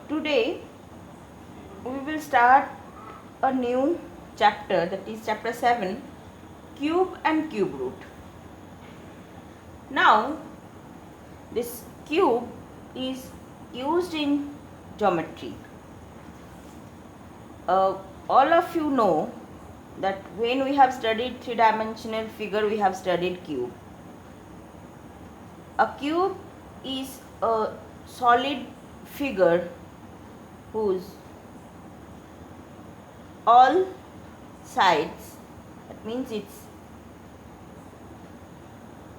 Today we will start a new chapter, that is chapter 7, cube and cube root. Now this cube is used in geometry. All of you know that when we have studied three-dimensional figure, we have studied cube. A cube is a solid figure whose all sides, that means it's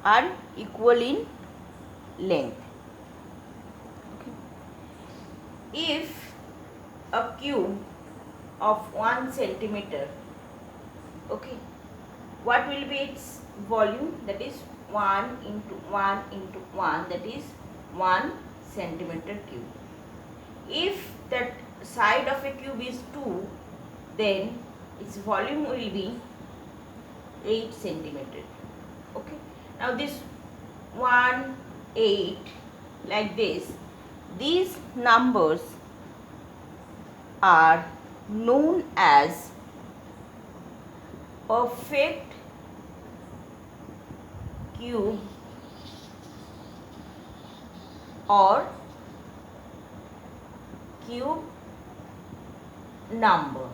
are equal in length. Okay. If a cube of 1 centimeter, okay, what will be its volume? That is 1 into 1 into 1, that is 1 centimeter cube. If that side of a cube is 2, then its volume will be 8 centimeter. Okay. Now this 1, 8, like this, these numbers are known as perfect cube or cube number.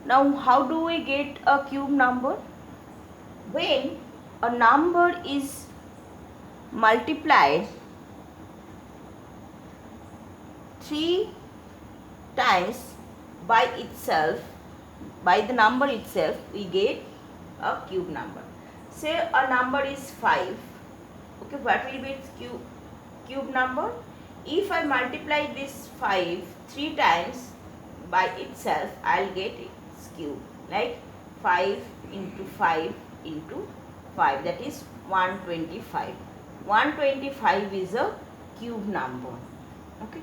Now how do we get a cube number? When a number is multiplied 3 times by itself, by the number itself, we get a cube number. Say a number is 5. Okay, what will be its cube number? If I multiply this 5 3 times by itself, I'll get its cube, like 5 into 5 into 5, that is 125. 125 is a cube number. Okay,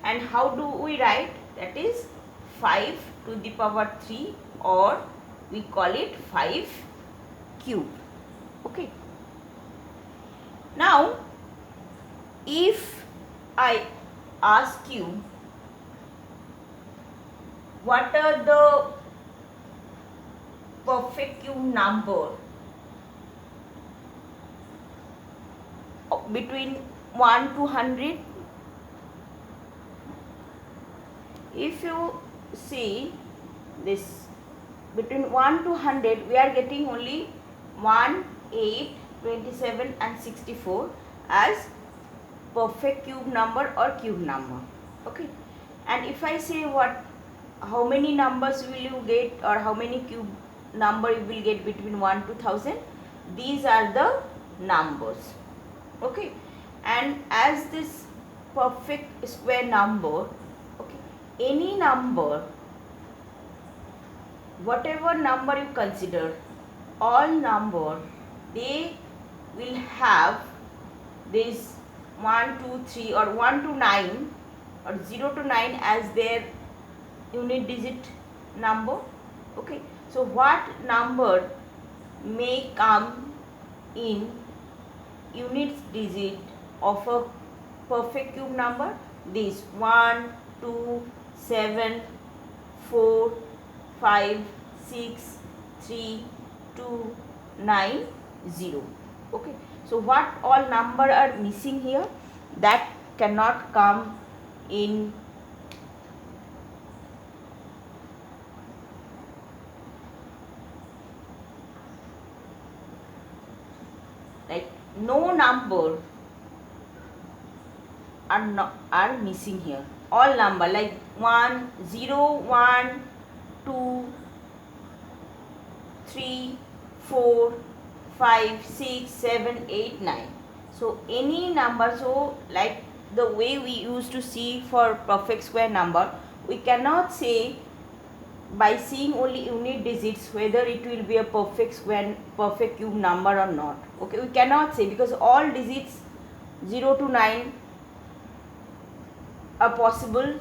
and how do we write? That is 5 to the power 3, or we call it 5 cube. Okay. Now if I ask you what are the perfect cube number between 1 to 100, if you see this, between 1 to 100 we are getting only 1, 8, 27 and 64 as perfect cube number or cube number. Okay, and if I say how many numbers will you get, or how many cube number you will get between 1 to 1000, these are the numbers. Okay, and as this perfect square number, okay, any number, whatever number you consider, all number, they will have this 1, 2, 3 or 1 to 9 or 0 to 9 as their unit digit number. Okay, so what number may come in unit digit of a perfect cube number? This 1, 2, 7, 4, 5, 6, 3, 2, 9, 0. Okay, so what all number are missing here? That cannot come in like no number are missing here. All number like 1, 0, 1, 2, 3, 4, 5, 6, 7, 8, 9. So any number, so like the way we used to see for perfect square number, we cannot say by seeing only unit digits whether it will be a perfect square, perfect cube number or not. Okay, we cannot say, because all digits 0 to 9 are possible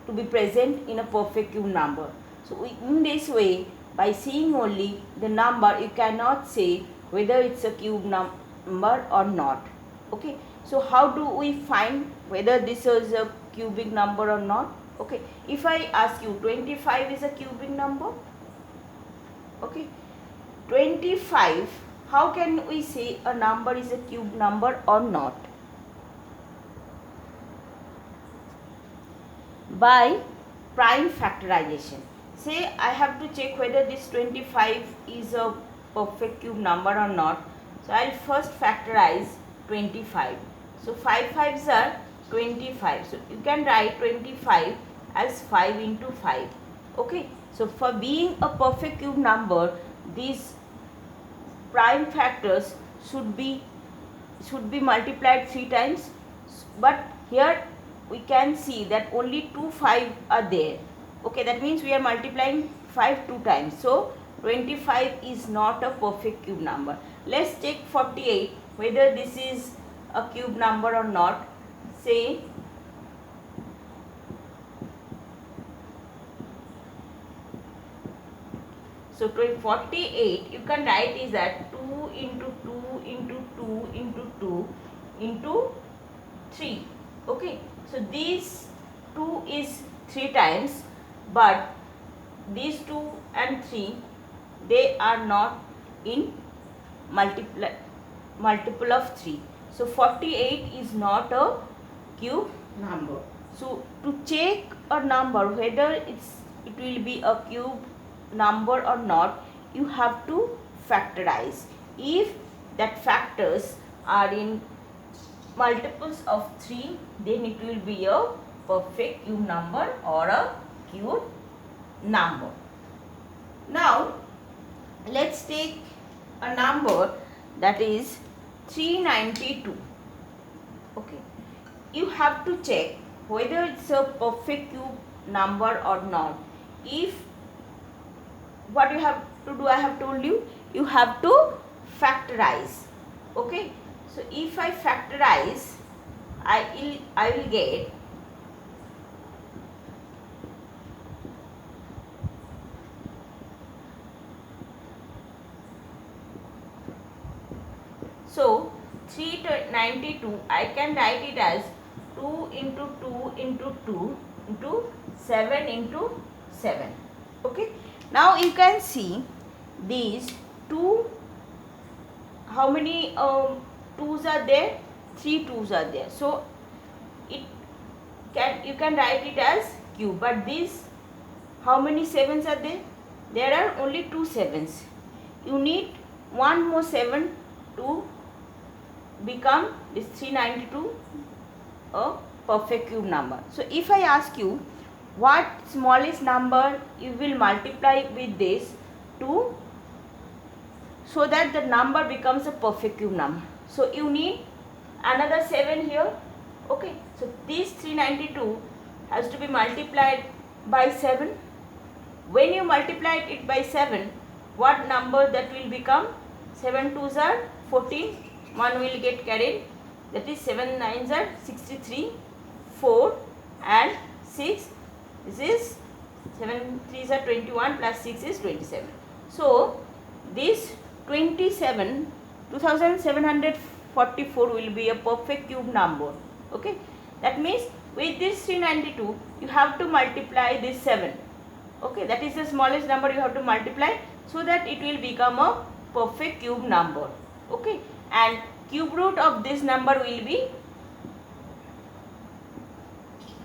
to be present in a perfect cube number. So in this way, by seeing only the number, you cannot say whether it's a cube number or not. Okay, so how do we find whether this is a cubic number or not? Okay, if I ask you 25 is a cubic number, okay, 25, how can we say a number is a cube number or not? By prime factorization. Say I have to check whether this 25 is a perfect cube number or not. So I'll first factorize 25. So 5 5s are 25. So you can write 25 as 5 into 5. Okay. So for being a perfect cube number, these prime factors should be multiplied 3 times. But here we can see that only 2 5 are there. Okay, that means we are multiplying 5 2 times. So 25 is not a perfect cube number. Let's check 48 whether this is a cube number or not. Say so 48 you can write is that 2 into 2 into 2 into 2 into 3. Okay, so these 2 is 3 times, but these 2 and 3 they are not in multiple of 3. So 48 is not a cube number. So to check a number whether it will be a cube number or not, you have to factorize. If that factors are in multiples of 3, then it will be a perfect cube number or a cube number. Now let's take a number that is 392. Okay, you have to check whether it's a perfect cube number or not. If what you have to do, I have told you, you have to factorize. Okay, so if I factorize, I will get so 392 I can write it as 2 into 2 into 2 into 7 into 7. Okay, now you can see these two, how many 2's are there? 3 2's are there. So you can write it as cube. But these, how many 7's are there? There are only 2 7's. You need one more 7 to become this 392 a perfect cube number. So if I ask you what smallest number you will multiply with this to so that the number becomes a perfect cube number. So you need another 7 here. Okay, so this 392 has to be multiplied by 7. When you multiply it by 7, what number that will become? 7 2's are 14, 1 will get carried, that is 7 9's are 63, 4 and 6, this is 7 3's are 21 plus 6 is 27. So this 2744 will be a perfect cube number. Okay, that means with this 392 you have to multiply this 7. Okay, that is the smallest number you have to multiply so that it will become a perfect cube number. Okay, and cube root of this number will be,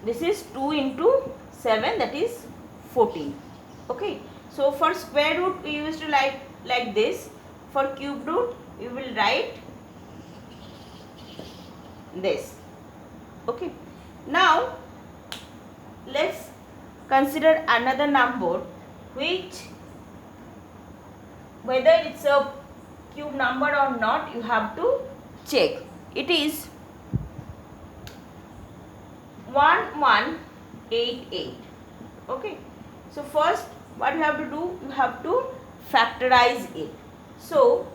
this is 2 into 7, that is 14. Okay, so for square root we used to like this. For cube root we will write this. Okay, now let's consider another number which, whether it's a cube number or not, you have to check. It is 1188. Okay, so first what you have to do, you have to factorize it. So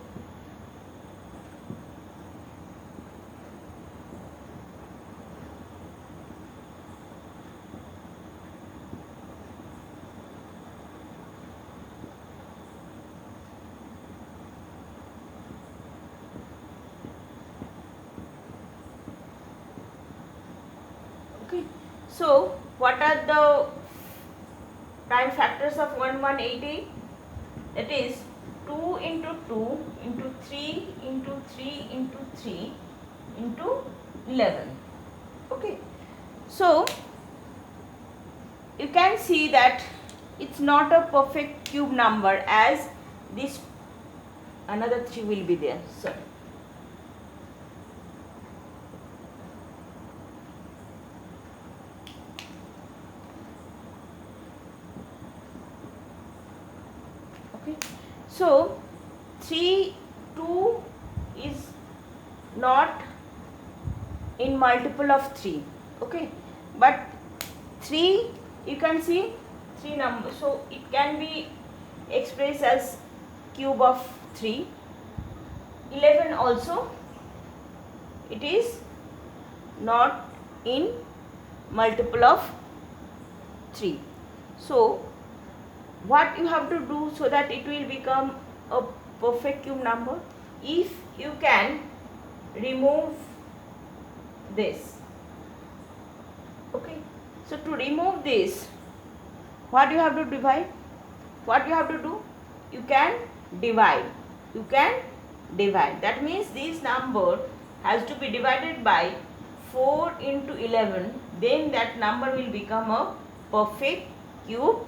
So what are the prime factors of 1188? That is 2 into 2 into 3 into 3 into 3 into 11. Okay. So you can see that it's not a perfect cube number, as this another 3 will be there. So okay, so 3 2 is not in multiple of 3, okay, but 3, you can see 3 numbers, so it can be expressed as cube of 3. 11 also, it is not in multiple of 3. So what you have to do so that it will become a perfect cube number? If you can remove this, okay, so to remove this, what you have to divide? What you have to do? You can divide. You can divide. That means this number has to be divided by 4 into 11. Then that number will become a perfect cube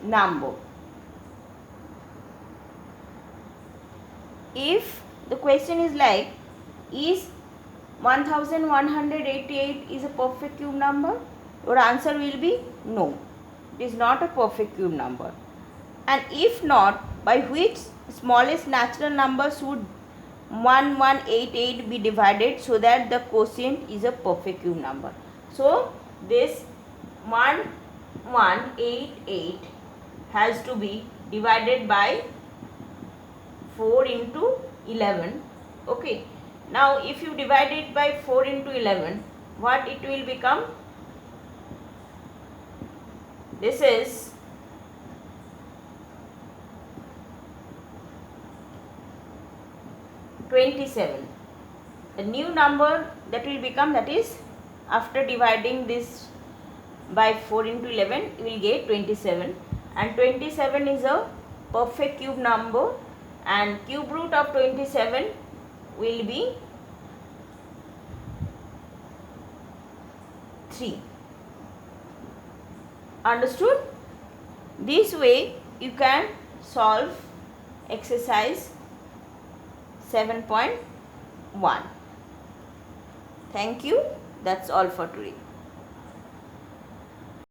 number. If the question is like, is 1188 is a perfect cube number? Your answer will be no. It is not a perfect cube number. And if not, by which smallest natural number should 1188 be divided so that the quotient is a perfect cube number? So this 1188 has to be divided by 4 into 11. Okay. Now if you divide it by 4 into 11, what it will become? This is 27. The new number that will become, that is, after dividing this by 4 into 11, you will get 27, and 27 is a perfect cube number, and cube root of 27 will be 3. Understood? This way you can solve exercise 7.1. Thank you. That's all for today.